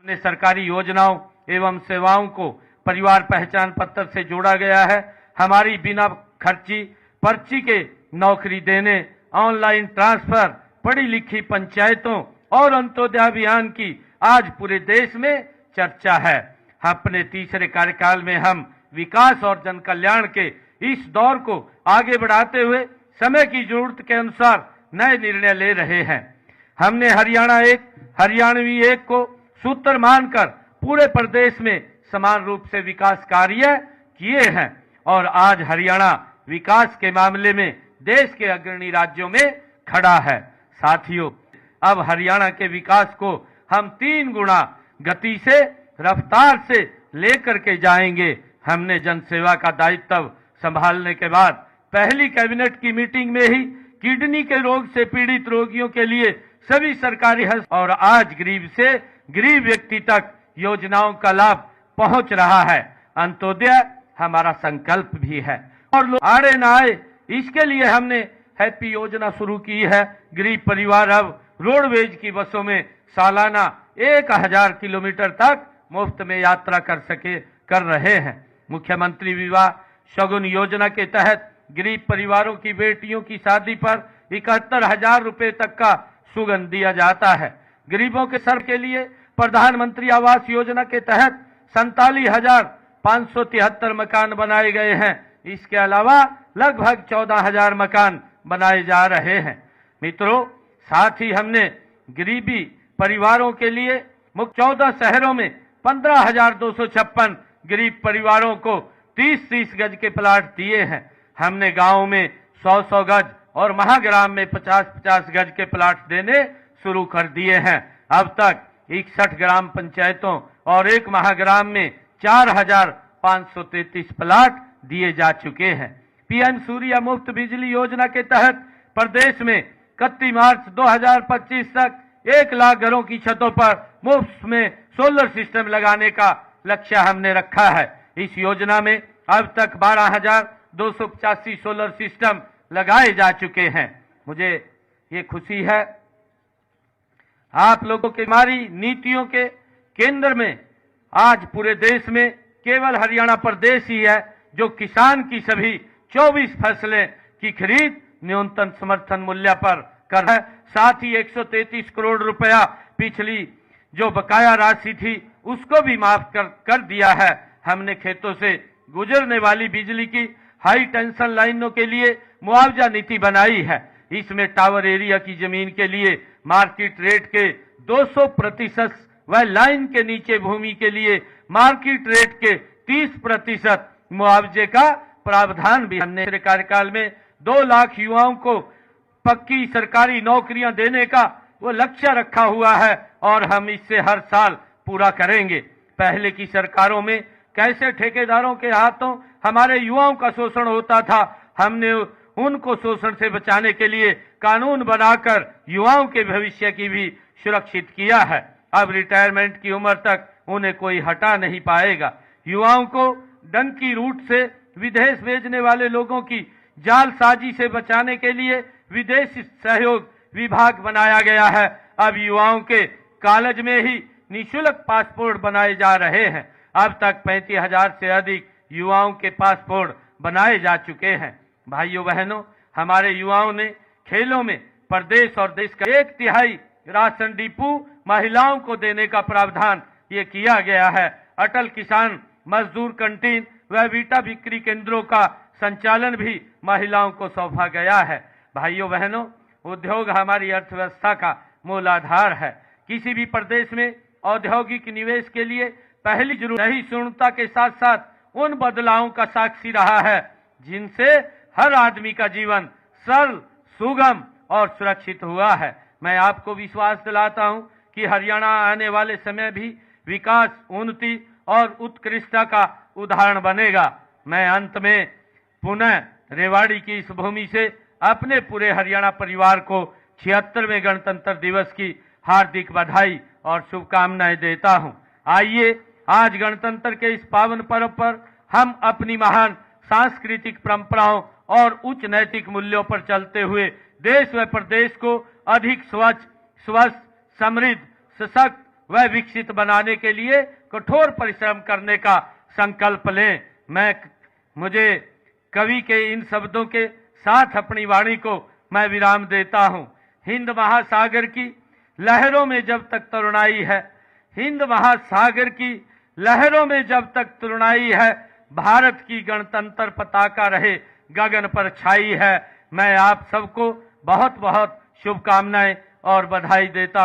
हमने सरकारी योजनाओं एवं सेवाओं को परिवार पहचान पत्र से जोड़ा गया है। हमारी बिना खर्ची पर्ची के नौकरी देने, ऑनलाइन ट्रांसफर, पढ़ी लिखी पंचायतों और अंत्योदय अभियान की आज पूरे देश में चर्चा है। अपने तीसरे कार्यकाल में हम विकास और जन कल्याण के इस दौर को आगे बढ़ाते हुए समय की जरूरत के अनुसार नए निर्णय ले रहे हैं। हमने हरियाणवी एक को सूत्र मानकर पूरे प्रदेश में समान रूप से विकास कार्य किए हैं और आज हरियाणा विकास के मामले में देश के अग्रणी राज्यों में खड़ा है। साथियों, अब हरियाणा के विकास को हम 3 गुना गति से, रफ्तार से लेकर के जाएंगे। हमने जनसेवा का दायित्व संभालने के बाद पहली कैबिनेट की मीटिंग में ही किडनी के रोग से पीड़ित रोगियों के लिए सभी सरकारी और आज गरीब से गरीब व्यक्ति तक योजनाओं का लाभ पहुंच रहा है। अंत्योदय हमारा संकल्प भी है और लोग आड़े न आए, इसके लिए हमने हैप्पी योजना शुरू की है। गरीब परिवार अब रोडवेज की बसों में सालाना 1000 किलोमीटर तक मुफ्त में यात्रा कर रहे हैं। मुख्यमंत्री विवाह शगुन योजना के तहत गरीब परिवारों की बेटियों की शादी पर 71,000 रुपए तक का सुगन दिया जाता है। गरीबों के सर के लिए प्रधानमंत्री आवास योजना के तहत 47,573 मकान बनाए गए हैं। इसके अलावा लगभग 14,000 मकान बनाए जा रहे हैं। मित्रों, साथ ही हमने गरीबी परिवारों के लिए 14 शहरों में 15,256 गरीब परिवारों को 30-30 गज के प्लाट दिए हैं। हमने गांव में 100-100 गज और महाग्राम में 50-50 गज के प्लाट देने शुरू कर दिए हैं। अब तक 61 ग्राम पंचायतों और 1 महाग्राम में 4,533 प्लाट दिए जा चुके हैं। पीएम सूर्य मुफ्त बिजली योजना के तहत प्रदेश में 31 मार्च 2025 तक 1 लाख घरों की छतों पर मुफ्त में सोलर सिस्टम लगाने का लक्ष्य हमने रखा है। इस योजना में अब तक 12,285 सोलर सिस्टम लगाए जा चुके हैं। मुझे ये खुशी है आप लोगों के हमारी नीतियों के केंद्र में आज पूरे देश में केवल हरियाणा प्रदेश ही है जो किसान की सभी 24 फसलें की खरीद न्यूनतम समर्थन मूल्य पर कर है। साथ ही 133 करोड़ रुपया पिछली जो बकाया राशि थी उसको भी माफ कर दिया है। हमने खेतों से गुजरने वाली बिजली की हाई टेंशन लाइनों के लिए मुआवजा नीति बनाई है। इसमें टावर एरिया की जमीन के लिए मार्केट रेट के 200% व लाइन के नीचे भूमि के लिए मार्केट रेट के 30% मुआवजे का प्रावधान भी हमने कार्यकाल में 2 लाख युवाओं को पक्की सरकारी नौकरियां देने का वो लक्ष्य रखा हुआ है और हम इससे हर साल पूरा करेंगे। पहले की सरकारों में कैसे ठेकेदारों के हाथों हमारे युवाओं का शोषण होता था, हमने उनको शोषण से बचाने के लिए कानून बनाकर युवाओं के भविष्य की भी सुरक्षित किया है। अब रिटायरमेंट की उम्र तक उन्हें कोई हटा नहीं पाएगा। युवाओं को डंकी रूट से विदेश भेजने वाले लोगों की जालसाजी से बचाने के लिए विदेशी सहयोग विभाग बनाया गया है। अब युवाओं के कॉलेज में ही निःशुल्क पासपोर्ट बनाए जा रहे हैं। अब तक 35,000 से अधिक युवाओं के पासपोर्ट बनाए जा चुके हैं। भाइयों बहनों, हमारे युवाओं ने खेलों में प्रदेश और देश का 1/3 राशन डिपो महिलाओं को देने का प्रावधान ये किया गया है। अटल किसान मजदूर कैंटीन व वीटा बिक्री केंद्रों का संचालन भी महिलाओं को सौंपा गया है। भाइयों बहनों, उद्योग हमारी अर्थव्यवस्था का मूल आधार है। किसी भी प्रदेश में औद्योगिक निवेश के लिए पहली जरूरत सहिष्णुता के साथ साथ उन बदलावों का साक्षी रहा है जिनसे हर आदमी का जीवन सरल, सुगम और सुरक्षित हुआ है। मैं आपको विश्वास दिलाता हूं कि हरियाणा आने वाले समय भी विकास, उन्नति और उत्कृष्टता का उदाहरण बनेगा। मैं अंत में पुनः रेवाड़ी की इस भूमि से अपने पूरे हरियाणा परिवार को 76वें गणतंत्र दिवस की हार्दिक बधाई और शुभकामनाएं देता हूं। आइए आज गणतंत्र के इस पावन पर्व पर हम अपनी महान सांस्कृतिक परंपराओं और उच्च नैतिक मूल्यों पर चलते हुए देश व प्रदेश को अधिक स्वच्छ, स्वस्थ, समृद्ध, सशक्त वह विकसित बनाने के लिए कठोर परिश्रम करने का संकल्प लें। मुझे कवि के इन शब्दों के साथ अपनी वाणी को मैं विराम देता हूं। हिंद महासागर की लहरों में जब तक तरुणाई है, हिंद महासागर की लहरों में जब तक तरुणाई है, भारत की गणतंत्र पताका रहे गगन पर छाई है। मैं आप सबको बहुत बहुत शुभकामनाएं और बधाई देता हूं।